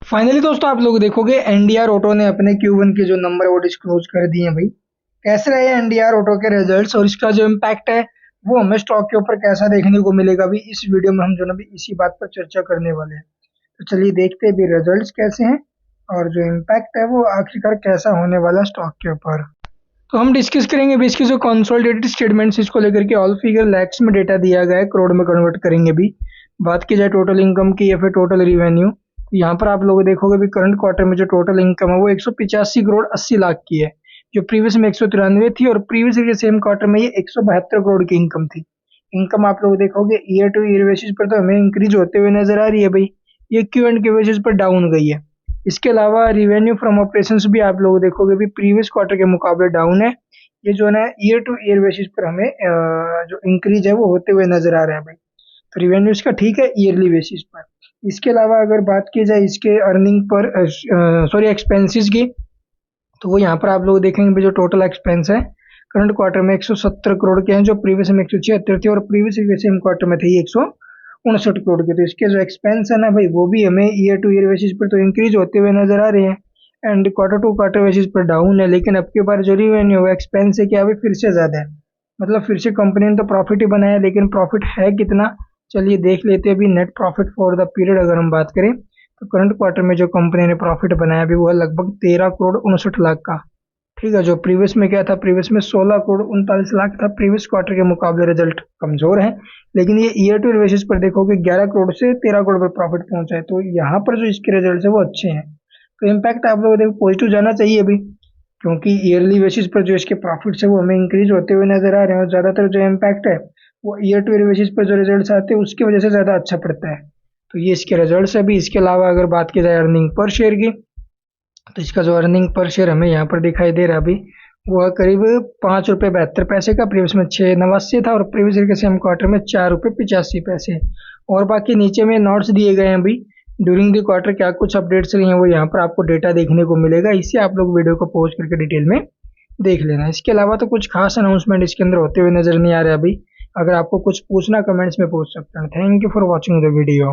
Finally दोस्तों आप लोग देखोगे एनडीआर ऑटो ने अपने Q1 के जो नंबर है वो डिस्क्लोज कर दिए हैं भाई। कैसे रहे एनडीआर ऑटो के रिजल्ट्स और इसका जो इम्पैक्ट है वो हमें स्टॉक के ऊपर कैसा देखने को मिलेगा भी इस वीडियो में हम जो ना भी इसी बात पर चर्चा करने वाले हैं। तो चलिए देखते हैं भी रिजल्ट्स कैसे हैं और जो इम्पैक्ट है वो आखिरकार कैसा होने वाला स्टॉक के ऊपर। तो हम डिस्कस करेंगे भी इसकी जो कंसोलिडेटेड स्टेटमेंट्स इसको लेकर के ऑल फिगर लैक्स में डेटा दिया गया है, करोड़ में कन्वर्ट करेंगे भी। बात की जाए टोटल इनकम की या फिर टोटल रिवेन्यू, तो यहाँ पर आप लोग देखोगे भी करंट क्वार्टर में जो टोटल इनकम है वो 185 करोड़ 80 लाख की है, जो प्रीवियस में 193 थी और प्रीवियस के सेम क्वार्टर में ये 172 करोड़ की इनकम थी। इनकम आप लोग देखोगे ईयर टू ईयर बेसिस पर तो हमें इंक्रीज होते हुए नजर आ रही है भाई, ये क्यू एंड के बेसिस पर डाउन गई है। इसके अलावा रिवेन्यू फ्रॉम ऑपरेशंस भी आप लोग देखोगे भी प्रीवियस क्वार्टर के मुकाबले डाउन है। ये जो है ना ईयर टू ईयर बेसिस पर हमें जो इंक्रीज है वो होते हुए नजर आ रहा है भाई। तो रिवेन्यू इसका ठीक है ईयरली बेसिस पर। इसके अलावा अगर बात की जाए इसके अर्निंग पर सॉरी एक्सपेंसेस की, तो वो यहाँ पर आप लोग देखेंगे भी जो टोटल एक्सपेंस है करंट क्वार्टर में 170 करोड़ के हैं, जो प्रीवियस में 176 थे और प्रीवियस के सेम क्वार्टर में थे 159 करोड़ के। तो इसके जो एक्सपेंस है ना भाई वो भी हमें ईयर टू ईयर बेसिस पर तो इंक्रीज होते हुए नजर आ रहे हैं and quarter to quarter basis पर डाउन है। लेकिन अब के बार जो रिवेन्यू है एक्सपेंस है क्या अभी फिर से ज्यादा है, मतलब फिर से कंपनी ने तो प्रॉफिट ही बनाया लेकिन प्रॉफिट है कितना, चलिए देख लेते हैं अभी। Net profit for the period अगर हम बात करें तो करंट क्वार्टर में जो कंपनी ने प्रॉफिट बनाया अभी वो है लगभग 13 करोड़ 59 लाख का। ठीक है, जो प्रीवियस में क्या था, प्रीवियस में 16 करोड़ 39 लाख था। प्रीवियस क्वार्टर के मुकाबले रिजल्ट कमजोर है, लेकिन ये ईयर टू बेसिस पर देखोगे 11 करोड़ से 13 करोड़ पर प्रॉफिट पहुंचा है। तो यहाँ पर जो इसके रिजल्ट है वो अच्छे हैं। तो इम्पैक्ट आप लोगों को देखो पॉजिटिव जाना चाहिए अभी, क्योंकि ईयरली बेसिस पर जो इसके प्रॉफिट्स है वो हमें इंक्रीज होते हुए नजर आ रहे हैं और ज्यादातर जो इम्पैक्ट है वो ईयर टू ईयर बेसिस पर जो रिजल्ट्स आते हैं उसकी वजह से ज्यादा अच्छा पड़ता है। तो ये इसके रिजल्ट्स है अभी। इसके अलावा अगर बात की जाए अर्निंग पर शेयर की, तो इसका जो अर्निंग पर शेयर हमें यहाँ पर दिखाई दे रहा है अभी वो है करीब 5 रुपये 72 पैसे का। प्रीवियस में 6 नवासी था और प्रीवियस ईयर के सेम क्वार्टर में 4 रुपये 85 पैसे। और बाकी नीचे में नोट्स दिए गए हैं अभी ड्यूरिंग द क्वार्टर क्या कुछ अपडेट्स रही हैं वो यहाँ पर आपको डेटा देखने को मिलेगा। इससे आप लोग वीडियो को पॉज करके डिटेल में देख लेना। इसके अलावा तो कुछ खास अनाउंसमेंट इसके अंदर होते हुए नजर नहीं आ रहा अभी। अगर आपको कुछ पूछना कमेंट्स में पूछ सकते हैं। Thank you for watching the video.